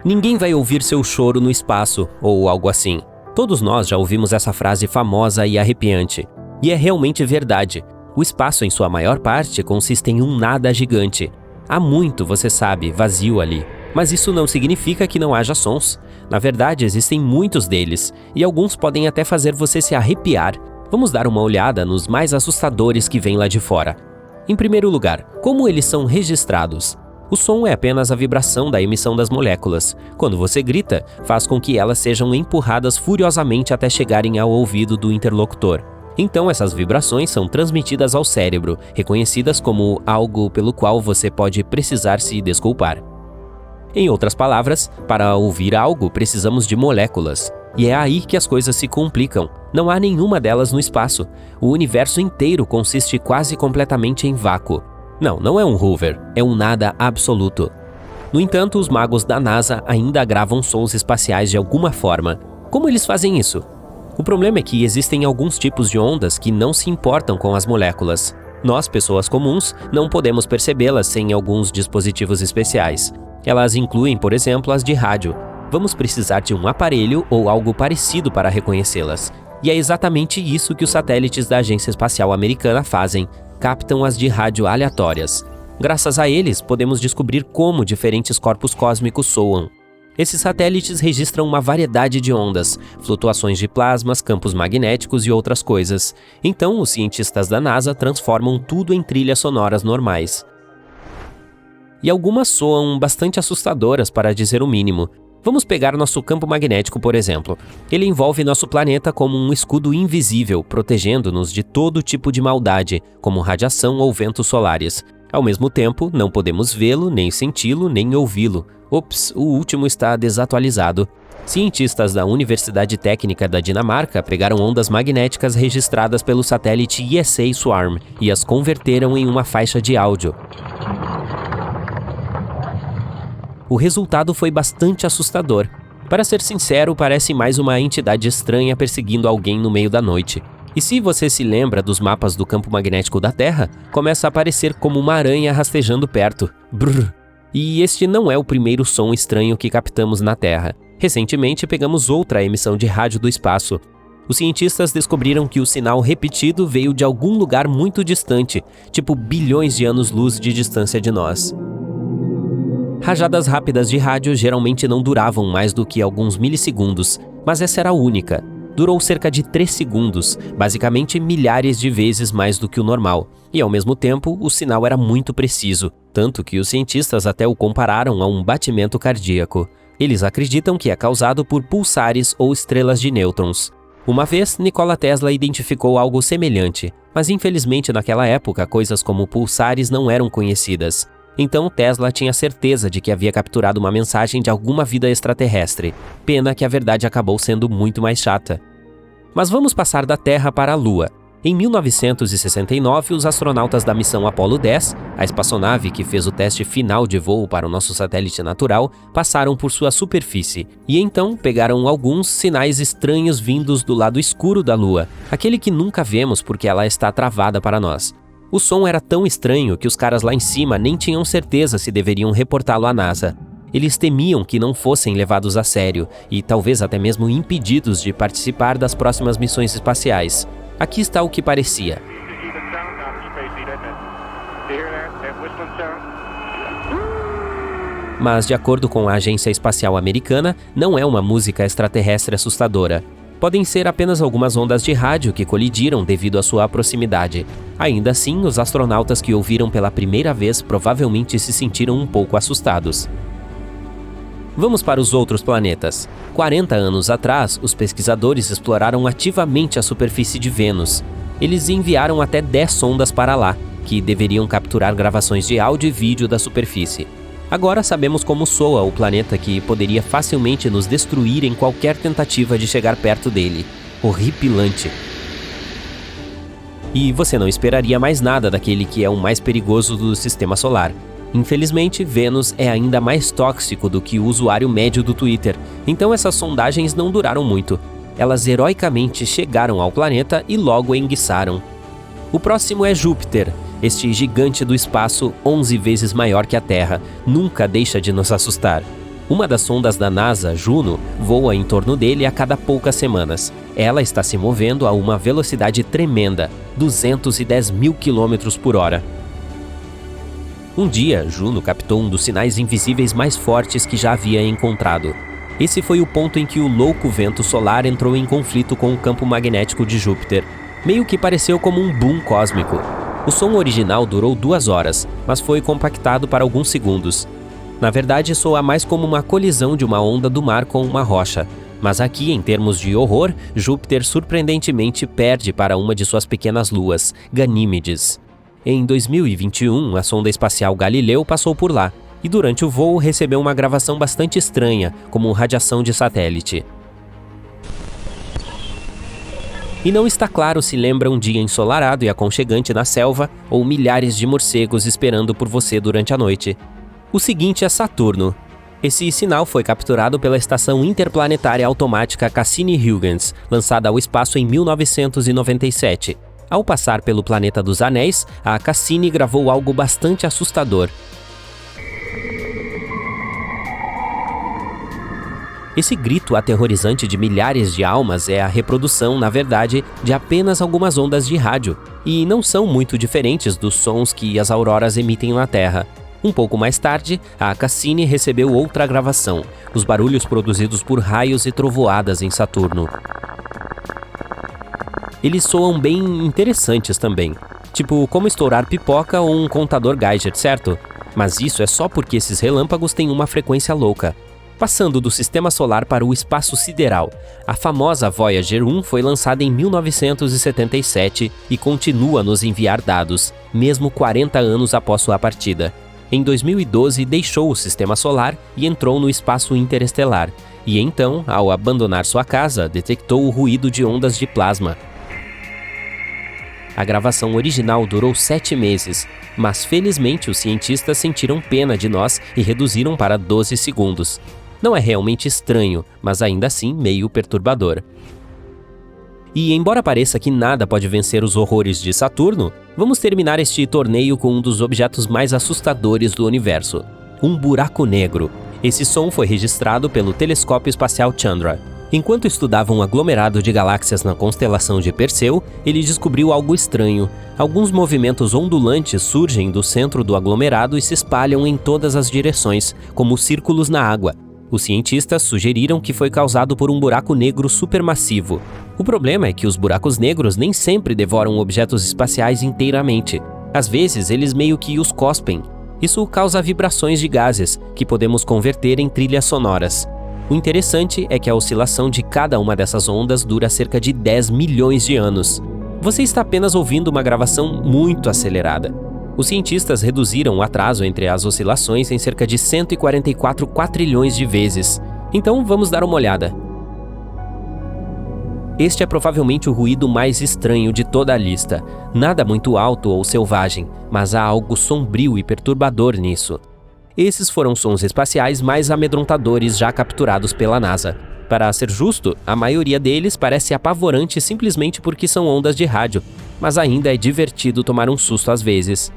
Ninguém vai ouvir seu choro no espaço, ou algo assim. Todos nós já ouvimos essa frase famosa e arrepiante. E é realmente verdade. O espaço, em sua maior parte, consiste em um nada gigante. Há muito, você sabe, vazio ali. Mas isso não significa que não haja sons. Na verdade, existem muitos deles, e alguns podem até fazer você se arrepiar. Vamos dar uma olhada nos mais assustadores que vêm lá de fora. Em primeiro lugar, como eles são registrados? O som é apenas a vibração da emissão das moléculas. Quando você grita, faz com que elas sejam empurradas furiosamente até chegarem ao ouvido do interlocutor. Então essas vibrações são transmitidas ao cérebro, reconhecidas como algo pelo qual você pode precisar se desculpar. Em outras palavras, para ouvir algo precisamos de moléculas. E é aí que as coisas se complicam. Não há nenhuma delas no espaço. O universo inteiro consiste quase completamente em vácuo. Não é um Hoover, é um nada absoluto. No entanto, os magos da NASA ainda gravam sons espaciais de alguma forma. Como eles fazem isso? O problema é que existem alguns tipos de ondas que não se importam com as moléculas. Nós, pessoas comuns, não podemos percebê-las sem alguns dispositivos especiais. Elas incluem, por exemplo, as de rádio. Vamos precisar de um aparelho ou algo parecido para reconhecê-las. E é exatamente isso que os satélites da Agência Espacial Americana fazem. Captam as de rádio aleatórias. Graças a eles, podemos descobrir como diferentes corpos cósmicos soam. Esses satélites registram uma variedade de ondas, flutuações de plasmas, campos magnéticos e outras coisas. Então, os cientistas da NASA transformam tudo em trilhas sonoras normais. E algumas soam bastante assustadoras, para dizer o mínimo. Vamos pegar nosso campo magnético, por exemplo. Ele envolve nosso planeta como um escudo invisível, protegendo-nos de todo tipo de maldade, como radiação ou ventos solares. Ao mesmo tempo, não podemos vê-lo, nem senti-lo, nem ouvi-lo. Ops, o último está desatualizado. Cientistas da Universidade Técnica da Dinamarca pegaram ondas magnéticas registradas pelo satélite ESA Swarm e as converteram em uma faixa de áudio. O resultado foi bastante assustador. Para ser sincero, parece mais uma entidade estranha perseguindo alguém no meio da noite. E se você se lembra dos mapas do campo magnético da Terra, começa a aparecer como uma aranha rastejando perto. Brrr. E este não é o primeiro som estranho que captamos na Terra. Recentemente pegamos outra emissão de rádio do espaço. Os cientistas descobriram que o sinal repetido veio de algum lugar muito distante, tipo bilhões de anos-luz de distância de nós. Rajadas rápidas de rádio geralmente não duravam mais do que alguns milissegundos, mas essa era a única. Durou cerca de 3 segundos, basicamente milhares de vezes mais do que o normal. E ao mesmo tempo, o sinal era muito preciso, tanto que os cientistas até o compararam a um batimento cardíaco. Eles acreditam que é causado por pulsares ou estrelas de nêutrons. Uma vez, Nikola Tesla identificou algo semelhante, mas infelizmente naquela época coisas como pulsares não eram conhecidas. Então Tesla tinha certeza de que havia capturado uma mensagem de alguma vida extraterrestre. Pena que a verdade acabou sendo muito mais chata. Mas vamos passar da Terra para a Lua. Em 1969, os astronautas da missão Apollo 10, a espaçonave que fez o teste final de voo para o nosso satélite natural, passaram por sua superfície. E então pegaram alguns sinais estranhos vindos do lado escuro da Lua, aquele que nunca vemos porque ela está travada para nós. O som era tão estranho que os caras lá em cima nem tinham certeza se deveriam reportá-lo à NASA. Eles temiam que não fossem levados a sério e talvez até mesmo impedidos de participar das próximas missões espaciais. Aqui está o que parecia. Mas, de acordo com a Agência Espacial Americana, não é uma música extraterrestre assustadora. Podem ser apenas algumas ondas de rádio que colidiram devido à sua proximidade. Ainda assim, os astronautas que ouviram pela primeira vez provavelmente se sentiram um pouco assustados. Vamos para os outros planetas. 40 anos atrás, os pesquisadores exploraram ativamente a superfície de Vênus. Eles enviaram até 10 sondas para lá, que deveriam capturar gravações de áudio e vídeo da superfície. Agora sabemos como soa o planeta que poderia facilmente nos destruir em qualquer tentativa de chegar perto dele. Horripilante. E você não esperaria mais nada daquele que é o mais perigoso do sistema solar. Infelizmente, Vênus é ainda mais tóxico do que o usuário médio do Twitter, então essas sondagens não duraram muito. Elas heroicamente chegaram ao planeta e logo enguiçaram. O próximo é Júpiter. Este gigante do espaço, 11 vezes maior que a Terra, nunca deixa de nos assustar. Uma das sondas da NASA, Juno, voa em torno dele a cada poucas semanas. Ela está se movendo a uma velocidade tremenda, 210 mil quilômetros por hora. Um dia, Juno captou um dos sinais invisíveis mais fortes que já havia encontrado. Esse foi o ponto em que o louco vento solar entrou em conflito com o campo magnético de Júpiter. Meio que pareceu como um boom cósmico. O som original durou 2 horas, mas foi compactado para alguns segundos. Na verdade, soa mais como uma colisão de uma onda do mar com uma rocha. Mas aqui, em termos de horror, Júpiter surpreendentemente perde para uma de suas pequenas luas, Ganímedes. Em 2021, a sonda espacial Galileu passou por lá, e durante o voo recebeu uma gravação bastante estranha, como radiação de satélite. E não está claro se lembra um dia ensolarado e aconchegante na selva ou milhares de morcegos esperando por você durante a noite. O seguinte é Saturno. Esse sinal foi capturado pela Estação Interplanetária Automática Cassini-Huygens, lançada ao espaço em 1997. Ao passar pelo Planeta dos Anéis, a Cassini gravou algo bastante assustador. Esse grito aterrorizante de milhares de almas é a reprodução, na verdade, de apenas algumas ondas de rádio, e não são muito diferentes dos sons que as auroras emitem na Terra. Um pouco mais tarde, a Cassini recebeu outra gravação, os barulhos produzidos por raios e trovoadas em Saturno. Eles soam bem interessantes também, tipo como estourar pipoca ou um contador Geiger, certo? Mas isso é só porque esses relâmpagos têm uma frequência louca. Passando do sistema solar para o espaço sideral, a famosa Voyager 1 foi lançada em 1977 e continua a nos enviar dados, mesmo 40 anos após sua partida. Em 2012, deixou o sistema solar e entrou no espaço interestelar, e então, ao abandonar sua casa, detectou o ruído de ondas de plasma. A gravação original durou 7 meses, mas felizmente os cientistas sentiram pena de nós e reduziram para 12 segundos. Não é realmente estranho, mas ainda assim meio perturbador. E embora pareça que nada pode vencer os horrores de Saturno, vamos terminar este torneio com um dos objetos mais assustadores do universo, um buraco negro. Esse som foi registrado pelo Telescópio Espacial Chandra. Enquanto estudava um aglomerado de galáxias na constelação de Perseu, ele descobriu algo estranho. Alguns movimentos ondulantes surgem do centro do aglomerado e se espalham em todas as direções, como círculos na água. Os cientistas sugeriram que foi causado por um buraco negro supermassivo. O problema é que os buracos negros nem sempre devoram objetos espaciais inteiramente. Às vezes, eles meio que os cospem. Isso causa vibrações de gases, que podemos converter em trilhas sonoras. O interessante é que a oscilação de cada uma dessas ondas dura cerca de 10 milhões de anos. Você está apenas ouvindo uma gravação muito acelerada. Os cientistas reduziram o atraso entre as oscilações em cerca de 144 quatrilhões de vezes. Então vamos dar uma olhada. Este é provavelmente o ruído mais estranho de toda a lista. Nada muito alto ou selvagem, mas há algo sombrio e perturbador nisso. Esses foram sons espaciais mais amedrontadores já capturados pela NASA. Para ser justo, a maioria deles parece apavorante simplesmente porque são ondas de rádio, mas ainda é divertido tomar um susto às vezes.